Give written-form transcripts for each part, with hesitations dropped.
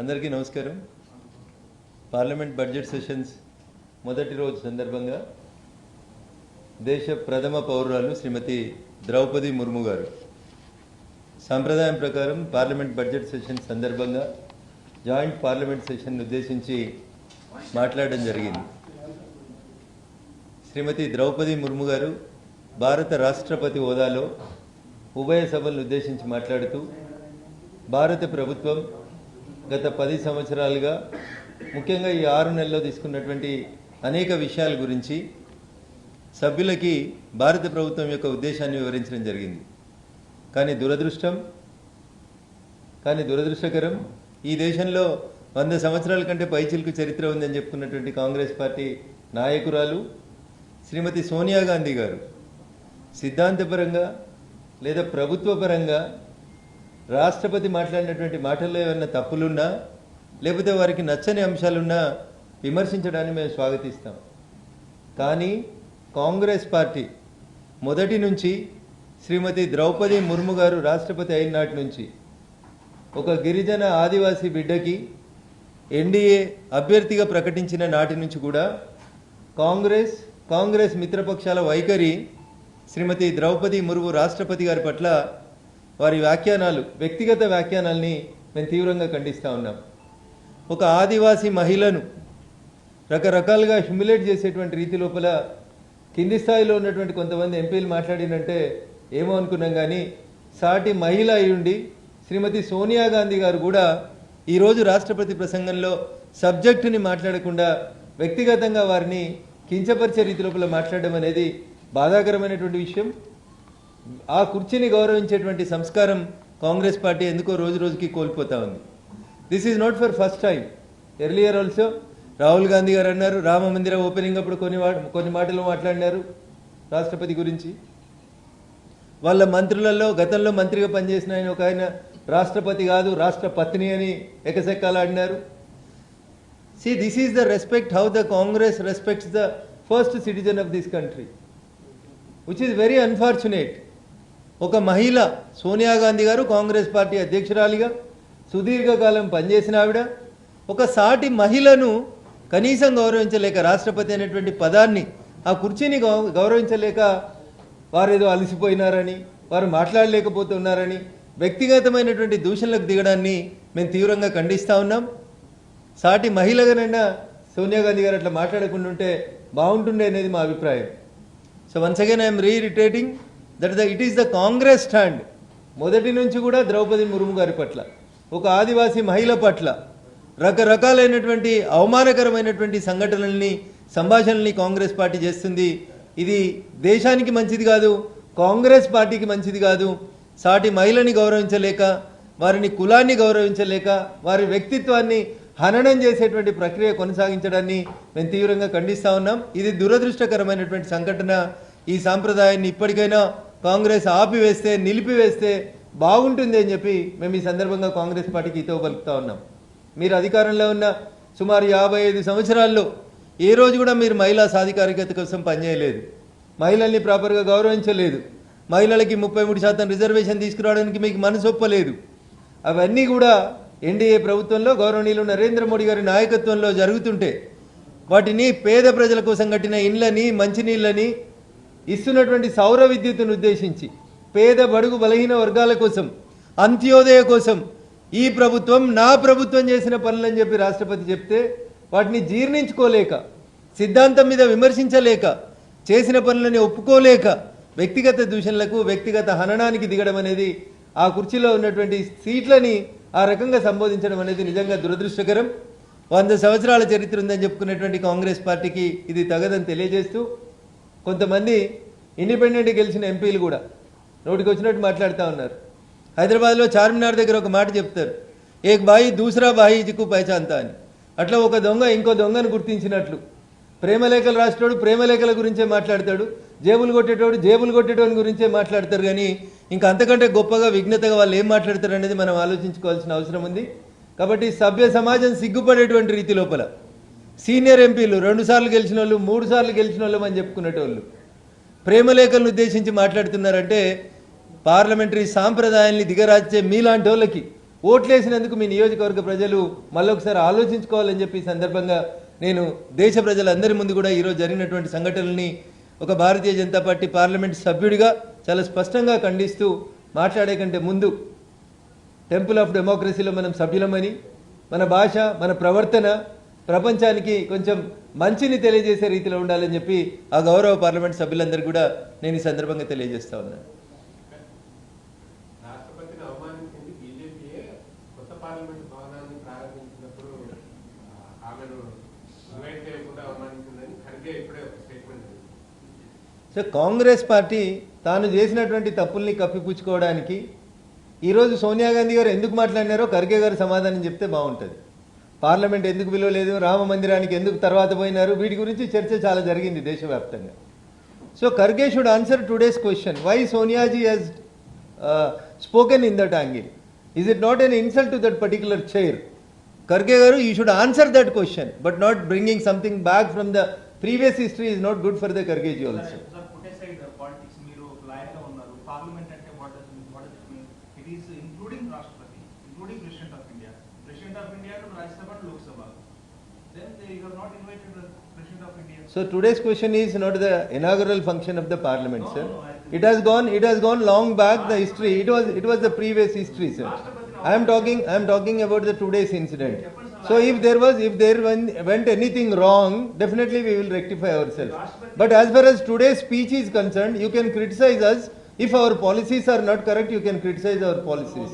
అందరికీ నమస్కారం. Parliament budget sessions మొదటి రోజు సందర్భంగా దేశ ప్రథమ పౌరురాలు శ్రీమతి ద్రౌపది ముర్ము గారు సంప్రదాయం ప్రకారం పార్లమెంట్ బడ్జెట్ సెషన్ సందర్భంగా జాయింట్ పార్లమెంట్ సెషన్ ఉద్దేశించి మాట్లాడడం జరిగింది. శ్రీమతి ద్రౌపది ముర్ము గారు భారత రాష్ట్రపతి హోదాలో ఉభయ సభలను ఉద్దేశించి మాట్లాడుతూ భారత ప్రభుత్వం గత 10 సంవత్సరాలుగా ముఖ్యంగా ఈ 6 నెలల్లో తీసుకున్నటువంటి అనేక విషయాల గురించి సభ్యులకి భారత ప్రభుత్వం యొక్క ఉద్దేశాన్ని వివరించడం జరిగింది. కానీ దురదృష్టకరం ఈ దేశంలో 100 సంవత్సరాల కంటే పైచిలుకు చరిత్ర ఉందని చెప్పుకున్నటువంటి కాంగ్రెస్ పార్టీ నాయకురాలు శ్రీమతి సోనియా గాంధీ గారు సిద్ధాంతపరంగా లేదా ప్రభుత్వపరంగా రాష్ట్రపతి మాట్లాడినటువంటి మాటల్లో ఏమైనా తప్పులున్నా లేకపోతే వారికి నచ్చని అంశాలున్నా విమర్శించడాన్ని మేము స్వాగతిస్తాం. కానీ కాంగ్రెస్ పార్టీ మొదటి నుంచి శ్రీమతి ద్రౌపది ముర్ము గారు రాష్ట్రపతి అయిన నాటి నుంచి ఒక గిరిజన ఆదివాసీ బిడ్డకి ఎన్డీఏ అభ్యర్థిగా ప్రకటించిన నాటి నుంచి కూడా కాంగ్రెస్ మిత్రపక్షాల వైఖరి శ్రీమతి ద్రౌపది ముర్ము రాష్ట్రపతి గారి పట్ల వారి వ్యాఖ్యానాలు, వ్యక్తిగత వ్యాఖ్యానాల్ని మేము తీవ్రంగా ఖండిస్తూ ఉన్నాం. ఒక ఆదివాసీ మహిళను రకరకాలుగా హ్యూమిలేట్ చేసేటువంటి రీతి లోపల కింది స్థాయిలో ఉన్నటువంటి కొంతమంది ఎంపీలు మాట్లాడినంటే ఏమో అనుకున్నాం. కానీ సాటి మహిళ అయ్యుండి శ్రీమతి సోనియా గాంధీ గారు కూడా ఈరోజు రాష్ట్రపతి ప్రసంగంలో సబ్జెక్టుని మాట్లాడకుండా వ్యక్తిగతంగా వారిని కించపరిచే రీతి లోపల మాట్లాడడం అనేది బాధాకరమైనటువంటి విషయం. ఆ కుర్చీని గౌరవించేటువంటి సంస్కారం కాంగ్రెస్ పార్టీ ఎందుకో రోజు రోజుకి కోల్పోతా ఉంది. This is not for first time. Earlier also Rahul Gandhi గారు అన్నారు, రామ మందిర ఓపెనింగ్ అప్పుడు కొన్ని మాటలు మాట్లాడినారు రాష్ట్రపతి గురించి. వాళ్ళ మంత్రులలో గతంలో మంత్రిగా పనిచేసిన ఆయన రాష్ట్రపతి కాదు రాష్ట్రపత్ని అని ఎకసెక్కాలాడినారు. See, this is the respect how the Congress respects the first citizen of this country, which is very unfortunate. ఒక మహిళ సోనియా గాంధీ గారు కాంగ్రెస్ పార్టీ అధ్యక్షురాలిగా సుదీర్ఘకాలం పనిచేసిన ఆవిడ ఒక సాటి మహిళను కనీసం గౌరవించలేక, రాష్ట్రపతి అనేటువంటి పదాన్ని, ఆ కుర్చీని గౌరవించలేక వారేదో అలసిపోయినారని, వారు మాట్లాడలేకపోతున్నారని వ్యక్తిగతమైనటువంటి దూషణలకు దిగడాన్ని మేము తీవ్రంగా ఖండిస్తూ ఉన్నాం. సాటి మహిళగానైనా సోనియా గాంధీ గారు అట్లా మాట్లాడకుండా ఉంటే బాగుంటుండే అనేది మా అభిప్రాయం. So once again I'm reiterating that it is the Congress stand. మొదటి నుంచి కూడా ద్రౌపది ముర్ము గారి పట్ల, ఒక ఆదివాసీ మహిళ పట్ల రకరకాలైనటువంటి అవమానకరమైనటువంటి సంఘటనల్ని, సంభాషణల్ని కాంగ్రెస్ పార్టీ చేస్తుంది. ఇది దేశానికి మంచిది కాదు, కాంగ్రెస్ పార్టీకి మంచిది కాదు. సాటి మహిళని గౌరవించలేక, వారిని కులాన్ని గౌరవించలేక, వారి వ్యక్తిత్వాన్ని హననం చేసేటువంటి ప్రక్రియ కొనసాగించడాన్ని మేము తీవ్రంగా ఖండిస్తూ ఉన్నాం. ఇది దురదృష్టకరమైనటువంటి సంఘటన. ఈ సాంప్రదాయాన్ని ఇప్పటికైనా కాంగ్రెస్ ఆపివేస్తే, నిలిపివేస్తే బాగుంటుంది అని చెప్పి మేము ఈ సందర్భంగా కాంగ్రెస్ పార్టీకి హితవు పలుకుతా ఉన్నాం. మీరు అధికారంలో ఉన్న సుమారు 55 సంవత్సరాల్లో ఏ రోజు కూడా మీరు మహిళా సాధికారికత కోసం పనిచేయలేదు, మహిళల్ని ప్రాపర్గా గౌరవించలేదు, మహిళలకి 33% రిజర్వేషన్ తీసుకురావడానికి మీకు మనసు ఒప్పలేదు. అవన్నీ కూడా ఎన్డీఏ ప్రభుత్వంలో గౌరవనీయులు నరేంద్ర మోడీ గారి నాయకత్వంలో జరుగుతుంటే వాటిని పేద ప్రజల కోసం కట్టిన ఇండ్లని, మంచినీళ్ళని, ఇస్తున్నటువంటి సౌర విద్యుత్తును ఉద్దేశించి పేద బడుగు బలహీన వర్గాల కోసం, అంత్యోదయ కోసం ఈ ప్రభుత్వం, నా ప్రభుత్వం చేసిన పనులని చెప్పి రాష్ట్రపతి చెప్తే వాటిని జీర్ణించుకోలేక, సిద్ధాంతం మీద విమర్శించలేక, చేసిన పనులని ఒప్పుకోలేక వ్యక్తిగత దూషణలకు, వ్యక్తిగత హననానికి దిగడం అనేది, ఆ కుర్చీలో ఉన్నటువంటి సీట్లని ఆ రకంగా సంబోధించడం అనేది నిజంగా దురదృష్టకరం. 100 సంవత్సరాల చరిత్ర ఉందని చెప్పుకునేటువంటి కాంగ్రెస్ పార్టీకి ఇది తగదని తెలియజేస్తూ, కొంతమంది ఇండిపెండెంట్ గెలిచిన ఎంపీలు కూడా నోటికి వచ్చినట్టు మాట్లాడుతూ ఉన్నారు. హైదరాబాద్లో చార్మినార్ దగ్గర ఒక మాట చెప్తారు, ఏక్ బాయి దూసరా బాయి జిక్కు పైచాంతా అని. అట్లా ఒక దొంగ ఇంకో దొంగను గుర్తించినట్లు ప్రేమలేఖలు రాసేటోడు ప్రేమలేఖల గురించే మాట్లాడతాడు, జేబులు కొట్టేటోని గురించే మాట్లాడతారు. కానీ ఇంకా అంతకంటే గొప్పగా విఘ్నతగా వాళ్ళు ఏం మాట్లాడతారు అనేది మనం ఆలోచించుకోవాల్సిన అవసరం ఉంది. కాబట్టి సభ్య సమాజం సిగ్గుపడేటువంటి రీతి లోపల సీనియర్ ఎంపీలు 2 సార్లు గెలిచిన వాళ్ళు, 3 సార్లు గెలిచిన వాళ్ళు అని చెప్పుకునేటోళ్ళు ప్రేమలేఖలను ఉద్దేశించి మాట్లాడుతున్నారంటే పార్లమెంటరీ సాంప్రదాయాల్ని దిగరాచే మీలాంటి వాళ్ళకి ఓట్లేసినందుకు మీ నియోజకవర్గ ప్రజలు మళ్ళొకసారి ఆలోచించుకోవాలని చెప్పి ఈ సందర్భంగా నేను దేశ ప్రజలందరి ముందు కూడా ఈరోజు జరిగినటువంటి సంఘటనల్ని ఒక భారతీయ జనతా పార్టీ పార్లమెంట్ సభ్యుడిగా చాలా స్పష్టంగా ఖండిస్తూ మాట్లాడే కంటే ముందు టెంపుల్ ఆఫ్ డెమోక్రసీలో మనం సభ్యులమని, మన భాష, మన ప్రవర్తన ప్రపంచానికి కొంచెం మంచిని తెలియజేసే రీతిలో ఉండాలని చెప్పి ఆ గౌరవ పార్లమెంట్ సభ్యులందరికీ కూడా నేను ఈ సందర్భంగా తెలియజేస్తా ఉన్నాను. రాష్ట్రపతిని అవమానించింది బీజేపీయే. కొత్త పార్లమెంట్ భవనాన్ని ప్రారంభించినప్పుడు ఆమెను ఇన్వైట్ చేయకుండా అవమానించిందని ఖర్గే ఇప్పుడే ఒక స్టేట్మెంట్. సో కాంగ్రెస్ పార్టీ తాను చేసినటువంటి తప్పుల్ని కప్పిపుచ్చుకోవడానికి ఈరోజు సోనియా గాంధీ గారు ఎందుకు మాట్లాడినారో ఖర్గే గారు సమాధానం చెప్తే బాగుంటుంది. పార్లమెంట్ ఎందుకు విలువలేదు, రామ మందిరానికి ఎందుకు తర్వాత పోయినారు, వీటి గురించి చర్చ చాలా జరిగింది దేశవ్యాప్తంగా. So Kharge should answer today's question, why Soniaji has spoken in that angle. Is it not an insult to that particular chair? Kharge garu, you should answer that question, but not bringing something back from the previous history is not good for the Khargeji also. Parliament అంటే what does it mean? It is including Rashtrapati, including President of India to Rajya Sabha and Lok Sabha. Then you have not invited the President of India. So today's question is not the inaugural function of the Parliament, No, sir. no, It has gone long back the history. It was the previous history, sir. I am talking about the today's incident. So if there went anything wrong, definitely we will rectify ourselves. But as far as today's speech is concerned, you can criticize us. If our policies are not correct, you can criticize our policies.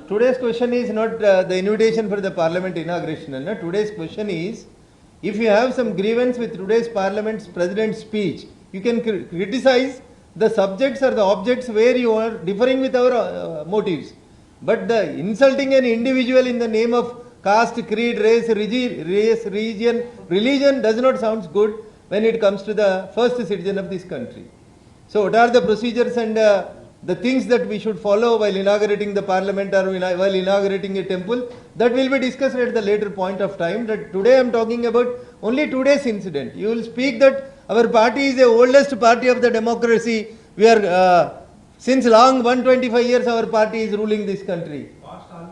Today's question is not the invitation for the parliament inauguration. No? Today's question is, if you have some grievance with today's parliament's president's speech, you can criticize the subjects or the objects where you are differing with our motives. But the insulting an individual in the name of caste, creed, race, region, religion does not sound good when it comes to the first citizen of this country. So what are the procedures and the things that we should follow while inaugurating the parliament or while inaugurating a temple? That will be discussed at the later point of time. That today I am talking about only today's incident. You will speak that our party is the oldest party of the democracy. We are since long 125 years our party is ruling this country.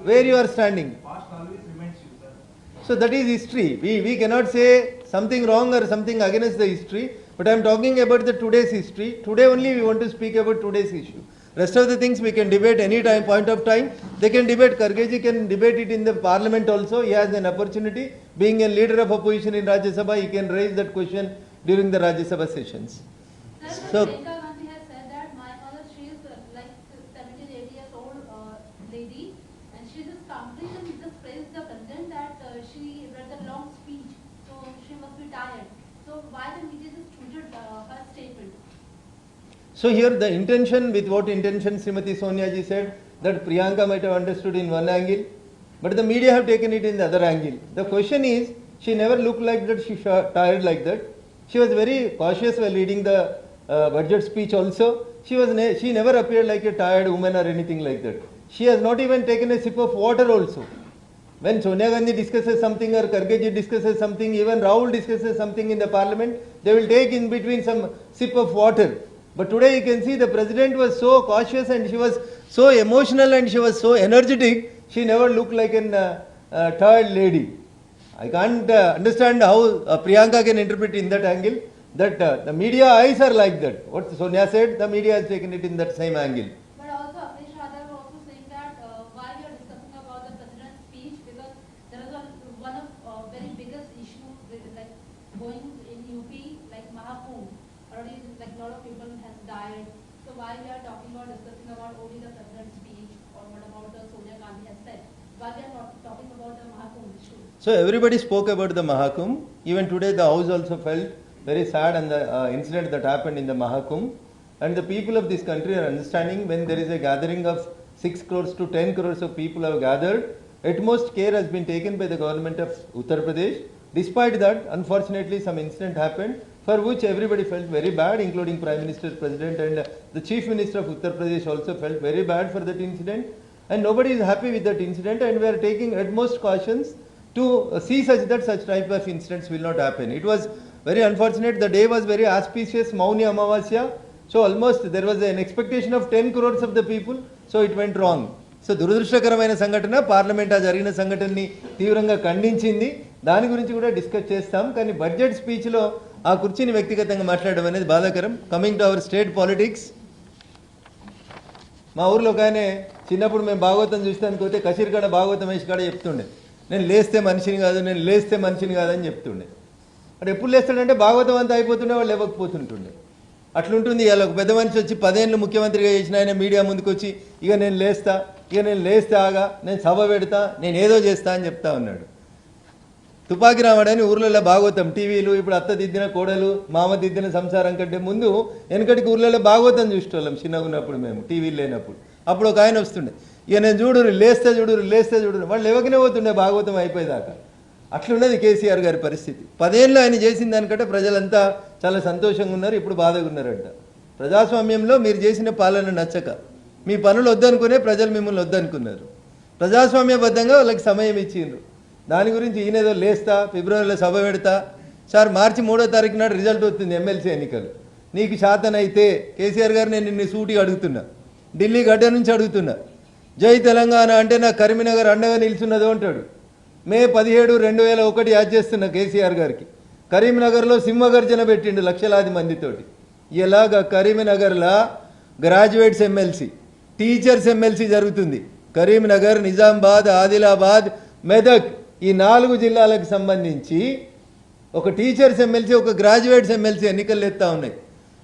Where you are standing? Past always remains you, sir. So that is history. We cannot say something wrong or something against the history. But I am talking about the today's history. Today only we want to speak about today's issue. Rest of the things we can debate any time, point of time. They can debate. Khargeji can debate it in the parliament also. He has an opportunity. Being a leader of opposition in Rajya Sabha, he can raise that question during the Rajya Sabha sessions. So, Priyanka Gandhi has said that my mother, she is like 70, 80 years old lady, and she just completely just praised the president that she read the long speech, so she must be tired. So why the media just tweeted her statement? So here the intention, with what intention Srimati Sonia ji said, that Priyanka might have understood in one angle, but the media have taken it in the other angle. The question is, she never looked like that, she tired like that. She was very cautious while reading the budget speech also. She never appeared like a tired woman or anything like that. She has not even taken a sip of water also. When Sonia Gandhi discusses something or Khargeji discusses something, even Rahul discusses something in the parliament, they will take in between some sip of water. But today you can see the president was so cautious and she was so emotional and she was so energetic, she never looked like a tired lady. I can't understand how Priyanka can interpret in that angle that the media eyes are like that. What Sonia said, the media has taken it in that same angle. But also Akhilesh Yadav was also saying that why we are discussing about the president's speech, because there is one of very biggest issue with, like going in UP, like Mahakumbh. Already like a lot of people has died. So why we are talking about discussing about only the president's speech, or what about the Sonia Gandhi has said? Why we are not talking about the Mahakumbh issue? So everybody spoke about the Mahakumbh. Even today the house also felt very sad on the incident that happened in the Mahakumbh. And the people of this country are understanding when there is a gathering of 6 crores to 10 crores of people have gathered, utmost care has been taken by the government of Uttar Pradesh. Despite that, unfortunately some incident happened for which everybody felt very bad, including Prime Minister, President and the Chief Minister of Uttar Pradesh also felt very bad for that incident. And nobody is happy with that incident, and we are taking utmost cautions to see that such type of incidents will not happen. It was very unfortunate. The day was very auspicious, Mauni Amavasya. So almost there was an expectation of 10 crores of the people, so it went wrong. So దురదృష్టకరమైన సంఘటన. Parliament ఆ జరిగిన సంఘటనని తీవ్రంగా ఖండించింది. దాని గురించి కూడా డిస్కస్ చేస్తాం. కానీ బడ్జెట్ స్పీచ్లో ఆ కుర్చీని వ్యక్తిగతంగా మాట్లాడడం అనేది బాధాకరం. Coming to our state politics, మా ఊర్లో ఒక ఆయన చిన్నప్పుడు మేము భాగవతం చూస్తానికి పోతే కషీర్కాడ భాగవతం వేసి కాడ చెప్తుండే, నేను లేస్తే మనిషిని కాదు, నేను లేస్తే మనిషిని కాదని చెప్తుండే. అటు ఎప్పుడు లేస్తాడంటే భాగవతం అంతా అయిపోతుండే, వాళ్ళు లేవకపోతుంటుండే. అట్లుంటుంది. ఇవాళ ఒక పెద్ద మనిషి వచ్చి 10 ఏళ్ళు ముఖ్యమంత్రిగా చేసిన ఆయన మీడియా ముందుకు వచ్చి ఇక నేను లేస్తే ఆగా, నేను సభ పెడతా, నేను ఏదో చేస్తా అని చెప్తా ఉన్నాడు. తుపాకి రావడని ఊర్లలో భాగవతం టీవీలు, ఇప్పుడు అత్త దిద్దిన కోడలు, మామ దిద్దిన సంసారం కంటే ముందు వెనకటికి ఊర్లలో భాగవతం చూసేటోళ్ళం చిన్నగా ఉన్నప్పుడు, మేము టీవీలు లేనప్పుడు. అప్పుడు ఒక ఆయన వస్తుండే, ఇక నేను చూడురు లేస్తే చూడురు, వాళ్ళు ఎవరికనే పోతుండే భాగవతం అయిపోయేదాకా. అట్లున్నది కేసీఆర్ గారి పరిస్థితి. 10 ఏళ్ళు ఆయన చేసిన దానికంటే ప్రజలంతా చాలా సంతోషంగా ఉన్నారు, ఇప్పుడు బాధగా ఉన్నారంట. ప్రజాస్వామ్యంలో మీరు చేసిన పాలన నచ్చక మీ పనులు వద్దనుకునే ప్రజలు మిమ్మల్ని వద్దనుకున్నారు. ప్రజాస్వామ్యబద్ధంగా వాళ్ళకి సమయం ఇచ్చిండ్రు. దాని గురించి ఈయనేదో లేస్తా, ఫిబ్రవరిలో సభ పెడతా. సార్, మార్చి 3వ తారీఖు నాడు రిజల్ట్ వస్తుంది ఎమ్మెల్సీ ఎన్నికలు. నీకు శాతనైతే కేసీఆర్ గారు నేను నిన్ను సూటిగా అడుగుతున్నా, ఢిల్లీ గడ్డ నుంచి అడుగుతున్నా, జై తెలంగాణ అంటే నాకు కరీంనగర్ అండగా నిలుచున్నదో అంటాడు. మే 17, 2001 యాడ్ చేస్తున్న కేసీఆర్ గారికి కరీంనగర్లో సింహగర్జన పెట్టిండు లక్షలాది మందితోటి. ఇలాగ కరీంనగర్లో గ్రాడ్యుయేట్స్ ఎమ్మెల్సీ, టీచర్స్ ఎమ్మెల్సీ జరుగుతుంది. కరీంనగర్, నిజామాబాద్, ఆదిలాబాద్, మెదక్ ఈ 4 జిల్లాలకు సంబంధించి ఒక టీచర్స్ ఎమ్మెల్సీ, ఒక గ్రాడ్యుయేట్స్ ఎమ్మెల్సీ ఎన్నికలు ఎత్తా ఉన్నాయి.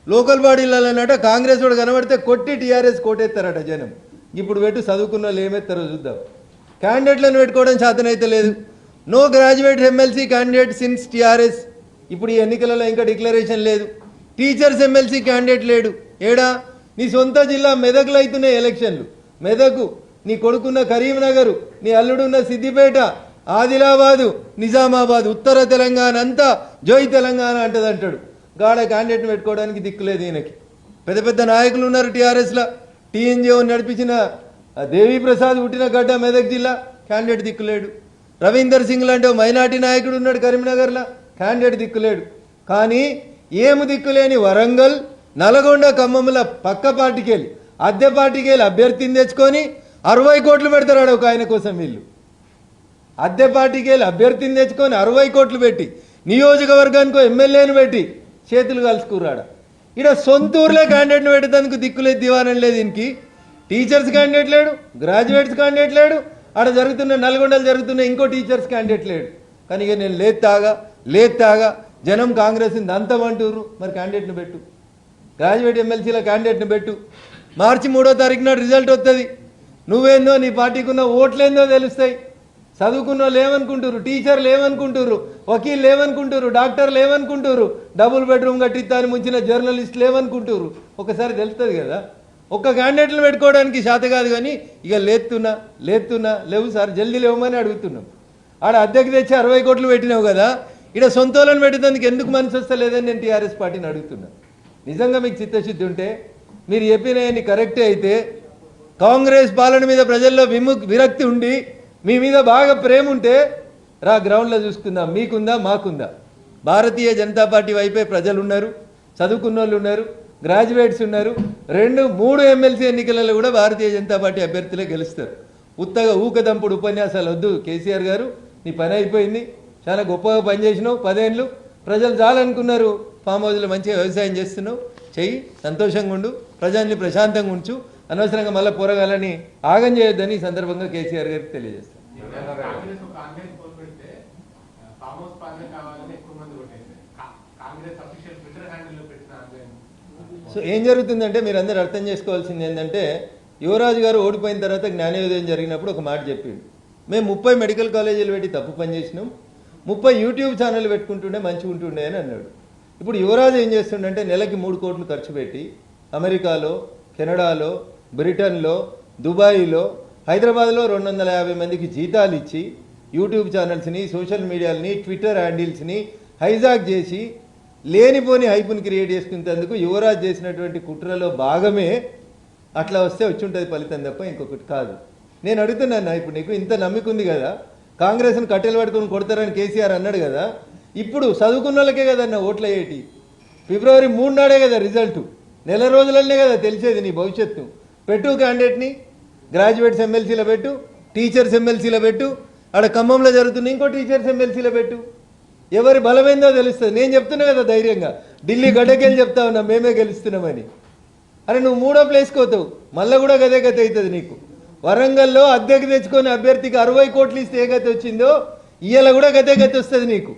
లోకల్ బాడీలలోనట కాంగ్రెస్ వాడు కనబడితే కొట్టి టీఆర్ఎస్ కోటెత్తారట జనం. ఇప్పుడు పెట్టు చదువుకున్న వాళ్ళు ఏమెత్తారో చూద్దాం. క్యాండిడేట్లను పెట్టుకోవడం చేతనైతే లేదు. No graduate MLC candidate since TRS. ఇప్పుడు ఈ ఎన్నికలలో ఇంకా డిక్లరేషన్ లేదు. టీచర్స్ ఎమ్మెల్సీ క్యాండిడేట్ లేడు. ఏడా నీ సొంత జిల్లా మెదక్లో అవుతున్నాయి ఎలక్షన్లు. మెదకు, నీ కొడుకున్న కరీంనగర్, నీ అల్లుడున్న సిద్దిపేట, ఆదిలాబాదు, నిజామాబాద్, ఉత్తర తెలంగాణ అంతా జై తెలంగాణ అంటదంటాడు. గాడ క్యాండిడేట్ని పెట్టుకోవడానికి దిక్కులేదు ఈయనకి. పెద్ద పెద్ద నాయకులు ఉన్నారు టీఆర్ఎస్లో. టీఎన్జిఓ నడిపించిన దేవి ప్రసాద్ పుట్టిన గడ్డ మెదక్ జిల్లా, క్యాండిడేట్ దిక్కులేడు. రవీందర్ సింగ్ లాంటి మైనార్టీ నాయకుడు ఉన్నాడు కరీంనగర్లో, క్యాండిడేట్ దిక్కులేడు. కానీ ఏమి దిక్కులేని వరంగల్, నల్గొండ, ఖమ్మంల పక్క పార్టీకి వెళ్ళి అద్దె పార్టీకి వెళ్ళి అభ్యర్థిని తెచ్చుకొని 60 కోట్లు పెడతారు ఒక ఆయన కోసం. వీళ్ళు అద్దె పార్టీకి వెళ్ళి అభ్యర్థిని తెచ్చుకొని 60 కోట్లు పెట్టి నియోజకవర్గానికి ఎమ్మెల్యేని పెట్టి చేతులు కలుసుకురాడు. ఇక్కడ సొంత ఊర్లో క్యాండిడేట్ని పెట్టేందుకు దిక్కులేదు, దివానం లేదు. దీనికి టీచర్స్ క్యాండిడేట్ లేడు, గ్రాడ్యుయేట్స్ క్యాండిడేట్ లేడు, ఆడ జరుగుతున్న నల్గొండలు జరుగుతున్న ఇంకో టీచర్స్ క్యాండిడేట్ లేడు. కానీ ఇక నేను లేతాగా జనం కాంగ్రెస్ని అంతమంటారు. మరి క్యాండిడేట్ని పెట్టు, గ్రాడ్యుయేట్ ఎమ్మెల్సీల క్యాండిడేట్ని పెట్టు. మార్చి 3వ తారీఖు నాడు రిజల్ట్ వస్తుంది. నువ్వేందో, నీ పార్టీకి ఉన్న ఓట్లేందో తెలుస్తాయి. చదువుకున్న వాళ్ళు ఏమనుకుంటారు, టీచర్లు ఏమనుకుంటారు, వకీళ్ళు ఏమనుకుంటారు, డాక్టర్లు ఏమనుకుంటారు, డబుల్ బెడ్రూమ్ కట్టిస్తాను ముంచిన జర్నలిస్టులు ఏమనుకుంటారు, ఒకసారి తెలుస్తుంది కదా. ఒక్క క్యాండిడేట్లు పెట్టుకోవడానికి శాత కాదు. కానీ ఇక లేతున్నా లేవు సార్, జల్దీ లేవమని అడుగుతున్నాం. ఆడ అద్దెకి తెచ్చి 60 కోట్లు పెట్టినావు కదా, ఇక్కడ సొంత వాళ్ళని పెట్టేందుకు ఎందుకు మనసు వస్తలేదని నేను టీఆర్ఎస్ పార్టీని అడుగుతున్నా. నిజంగా మీకు చిత్తశుద్ధి ఉంటే, మీరు చెప్పినవన్నీ కరెక్టే అయితే, కాంగ్రెస్ పాలన మీద ప్రజల్లో విరక్తి ఉండి మీ మీద బాగా ప్రేమ ఉంటే రా గ్రౌండ్లో చూసుకుందాం. మీకుందా, మాకుందా? భారతీయ జనతా పార్టీ వైపే ప్రజలు ఉన్నారు, చదువుకున్న వాళ్ళు ఉన్నారు, గ్రాడ్యుయేట్స్ ఉన్నారు. 2-3 ఎమ్మెల్సీ ఎన్నికలలో కూడా భారతీయ జనతా పార్టీ అభ్యర్థులే గెలుస్తారు. ఉత్తగా ఊకదంపుడు ఉపన్యాసాలు వద్దు. కేసీఆర్ గారు, నీ పని అయిపోయింది, చాలా గొప్పగా పనిచేసినావు. 10 ఏళ్ళు ప్రజలు చాలనుకున్నారు. ఫామ్ హౌస్లో మంచిగా వ్యవసాయం చేస్తున్నావు, చెయ్యి, సంతోషంగా ఉండు, ప్రజల్ని ప్రశాంతంగా ఉంచు, అనవసరంగా మళ్ళీ పోరగాలని ఆగం చేయొద్దని ఈ సందర్భంగా కేసీఆర్ గారికి తెలియజేస్తాను. కాంగ్రెస్ ఒక ఆన్లైన్ పోల్ పెడితే ఫామ్ హౌస్ పాలన కావాలని ఎక్కువ మంది ఓటేసారు. కాంగ్రెస్ అఫీషియల్ ట్విట్టర్ హ్యాండిల్లో పెట్టిన ఆన్లైన్. సో ఏం జరుగుతుందంటే, మీరు అందరూ అర్థం చేసుకోవాల్సింది ఏంటంటే, యువరాజు గారు ఓడిపోయిన తర్వాత జ్ఞానోదయం జరిగినప్పుడు ఒక మాట చెప్పిండు. మేము 30 మెడికల్ కాలేజీలు పెట్టి తప్పు పని చేసినాం, 30 యూట్యూబ్ ఛానల్ పెట్టుకుంటుండే మంచిగా ఉంటుండే అని అన్నాడు. ఇప్పుడు యువరాజు ఏం చేస్తుండంటే, నెలకి 3 కోట్లు ఖర్చు పెట్టి అమెరికాలో, కెనడాలో, బ్రిటన్లో, దుబాయ్లో, హైదరాబాద్లో 250 మందికి జీతాలు ఇచ్చి యూట్యూబ్ ఛానల్స్ని, సోషల్ మీడియాలని, ట్విట్టర్ హ్యాండిల్స్ని హైజాక్ చేసి లేనిపోని హైపుని క్రియేట్ చేసుకునేందుకు యువరాజ్ చేసినటువంటి కుట్రలో భాగమే. అట్లా వస్తే వచ్చి ఉంటుంది ఫలితం తప్ప ఇంకొకటి కాదు. నేను అడుగుతున్నాను, ఇప్పుడు నీకు ఇంత నమ్మికుంది కదా, కాంగ్రెస్ని కట్టెలు పట్టుకొని కొడతారని కేసీఆర్ అన్నాడు కదా, ఇప్పుడు చదువుకున్న వాళ్ళకే కదన్న ఓట్ల ఏటి. ఫిబ్రవరి 3 నాడే కదా రిజల్ట్, నెల రోజులనే కదా తెలిసేది నీ భవిష్యత్తు. పెట్టు క్యాండిడేట్ని, గ్రాడ్యుయేట్స్ ఎమ్మెల్సీలో పెట్టు, టీచర్స్ ఎమ్మెల్సీలో పెట్టు, ఆడ ఖమ్మంలో జరుగుతుంది ఇంకో టీచర్స్ ఎమ్మెల్సీలో పెట్టు. ఎవరి బలమైందో తెలుస్తుంది. నేను చెప్తున్నా కదా ధైర్యంగా, ఢిల్లీ గడ్డకెళ్ళి చెప్తా ఉన్నా మేమే గెలుస్తున్నామని. అరే నువ్వు 3వ ప్లేస్కి పోతావు, మళ్ళీ కూడా గదే గతి అవుతుంది నీకు. వరంగల్లో అద్దెకి తెచ్చుకొని అభ్యర్థికి 60 కోట్లు ఇస్తే ఏ గతి వచ్చిందో ఇవాళ కూడా గతే గతి వస్తుంది నీకు.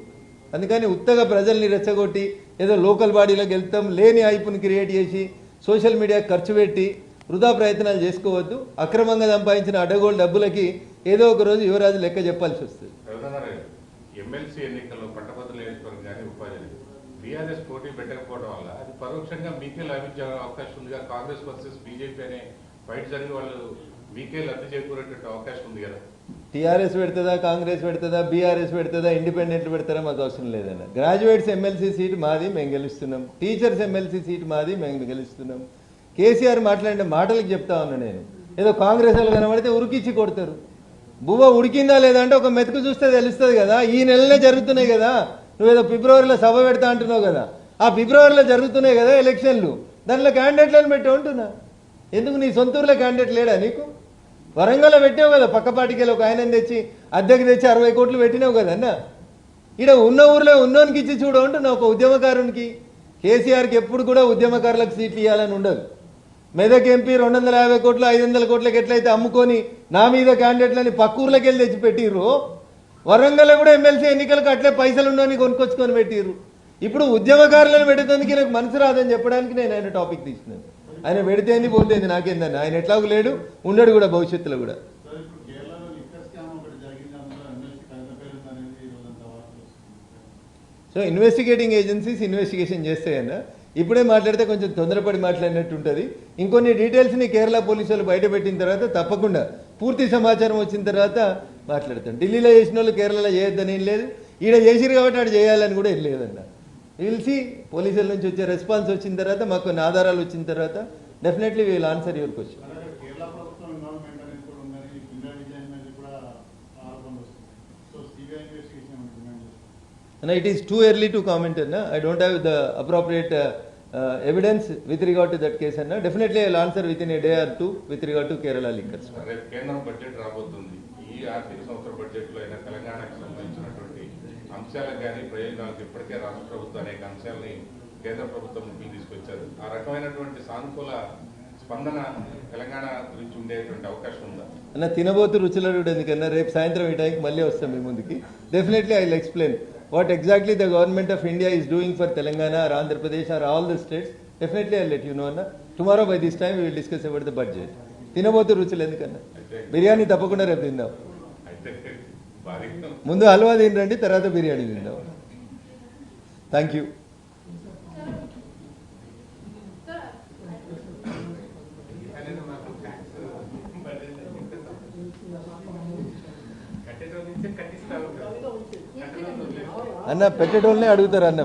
అందుకని ఉత్తగా ప్రజల్ని రెచ్చగొట్టి ఏదో లోకల్ బాడీలోకి వెళ్తాం లేని హైపుని క్రియేట్ చేసి సోషల్ మీడియా ఖర్చు పెట్టి వృధా ప్రయత్నాలు చేసుకోవద్దు. అక్రమంగా సంపాదించిన అడ్డగోలు డబ్బులకి ఏదో ఒక రోజు యువరాజు లెక్క చెప్పాల్సి వస్తుంది. ఎమ్మెల్సీ ఎన్నికల్లో పట్టభద్రుల నియోజకవర్గం కానీ ఉపాధి బీఆర్ఎస్ పోటీ పెట్టకపోవడం వల్ల అది పరోక్షంగా మీకే లభించే అవకాశం ఉందిగా. కాంగ్రెస్ వర్సెస్ బీజేపీ అనే ఫైట్ జరిగి వాళ్ళు మీకే లబ్ధి చేకూరేటువంటి అవకాశం ఉంది కదా. టీఆర్ఎస్ పెడుతుందా, కాంగ్రెస్ పెడుతుందా, బీఆర్ఎస్ పెడుతుందా, ఇండిపెండెంట్లు పెడతారా మాకు అవసరం లేదన్న. గ్రాడ్యుయేట్స్ ఎమ్మెల్సీ సీట్ మాది, మేము గెలుస్తున్నాం. టీచర్స్ ఎమ్మెల్సీ సీట్ మాది, మేము గెలుస్తున్నాం. కేసీఆర్ మాట్లాడిన మాటలకు చెప్తా ఉన్నా నేను. ఏదో కాంగ్రెస్ వాళ్ళు కనబడితే ఉరికిచ్చి కొడతారు. బువ్వ ఉడికిందా లేదా అంటే ఒక మెతుకు చూస్తే తెలుస్తుంది కదా. ఈ నెలనే జరుగుతున్నాయి కదా. నువ్వేదో ఫిబ్రవరిలో సభ పెడతా అంటున్నావు కదా, ఆ ఫిబ్రవరిలో జరుగుతున్నాయి కదా ఎలక్షన్లు, దాంట్లో క్యాండిడేట్లను పెట్టి ఉంటున్నా. ఎందుకు నీ సొంతూరులో క్యాండిడేట్ లేడా నీకు? వరంగల్లో పెట్టావు కదా, పక్కపాటికి ఒక ఆయన తెచ్చి అద్దెకి తెచ్చి 60 కోట్లు పెట్టినావు కదా అన్న. ఇక్కడ ఉన్న ఊర్లో ఉన్నోనికి ఇచ్చి చూడ ఉంటున్నావు ఒక ఉద్యమకారునికి. కేసీఆర్కి ఎప్పుడు కూడా ఉద్యమకారులకు సీట్లు ఇవ్వాలని ఉండదు. మెదక్ ఎంపీ 250 కోట్లు 500 కోట్లకి ఎట్లయితే అమ్ముకొని నా మీద క్యాండిడేట్లని పక్క ఊర్లోకి వెళ్ళి తెచ్చి పెట్టిర్రు, వరంగల్లో కూడా ఎమ్మెల్సీ ఎన్నికలకు అట్లే పైసలు ఉన్నోని కొనుక్కొచ్చుకొని పెట్టిర్రు. ఇప్పుడు ఉద్యమకారులను పెట్టేందుకు నాకు మనసు రాదని చెప్పడానికి నేను ఆయన టాపిక్ తీసినాను. ఆయన పెడితేంది పోతేంది నాకేందని. ఆయన ఎట్లాగూ లేడు, ఉండడు కూడా భవిష్యత్తులో కూడా. సో ఇన్వెస్టిగేటింగ్ ఏజెన్సీస్ ఇన్వెస్టిగేషన్ చేస్తాయన్న. ఇప్పుడే మాట్లాడితే కొంచెం తొందరపడి మాట్లాడినట్టు ఉంటుంది. ఇంకొన్ని డీటెయిల్స్ని కేరళ పోలీసులు బయట పెట్టిన తర్వాత తప్పకుండా పూర్తి సమాచారం వచ్చిన తర్వాత మాట్లాడతాం. ఢిల్లీలో చేసిన వాళ్ళు కేరళలో చేయొద్దని ఏం లేదు, ఈడ చేసిరు కాబట్టి ఆడ చేయాలని కూడా ఏం లేదన్న. పిలిచి పోలీసుల నుంచి వచ్చే రెస్పాన్స్ వచ్చిన తర్వాత, మాకు కొన్ని ఆధారాలు వచ్చిన తర్వాత definitely wheel answer your question. It is too early to comment. I don't have the appropriate evidence with regard to that case. Definitely I will answer within a day or two with regard to Kerala liquors. కేంద్రం budget రాబోతుంది. ఈ ఆర్థిక సంవత్సర బడ్జెట్లో అయినా తెలంగాణకు సంబంధించినటువంటి అంశాలకు కానీ ప్రయోజనాలకు ఇప్పటికే రాష్ట్ర ప్రభుత్వం అనేక అంశాలని కేంద్ర ప్రభుత్వం ముందుకు తీసుకొచ్చారు. ఆ రకమైనటువంటి సానుకూల స్పందన తెలంగాణ గురించి ఉండేటువంటి అవకాశం ఉందా అన్న? తినబోతు రుచులడు ఎందుకన్నా, రేపు సాయంత్రం ఈ టైంకి మళ్ళీ వస్తాం మీ ముందుకి. Definitely I will explain what exactly the government of India is doing for Telangana or Andhra Pradesh or all the states. Definitely I'll let you know anna. Tomorrow by this time we will discuss about the budget. తినబోతు రుచులు ఎందుకన్నా, బిర్యానీ తప్పకుండా రేపు తిందాం. ముందు హల్వా తినండి, తర్వాత బిర్యానీ తిందాం. Thank you. అన్న పెట్టేటోళ్ళనే అడుగుతారు అన్న.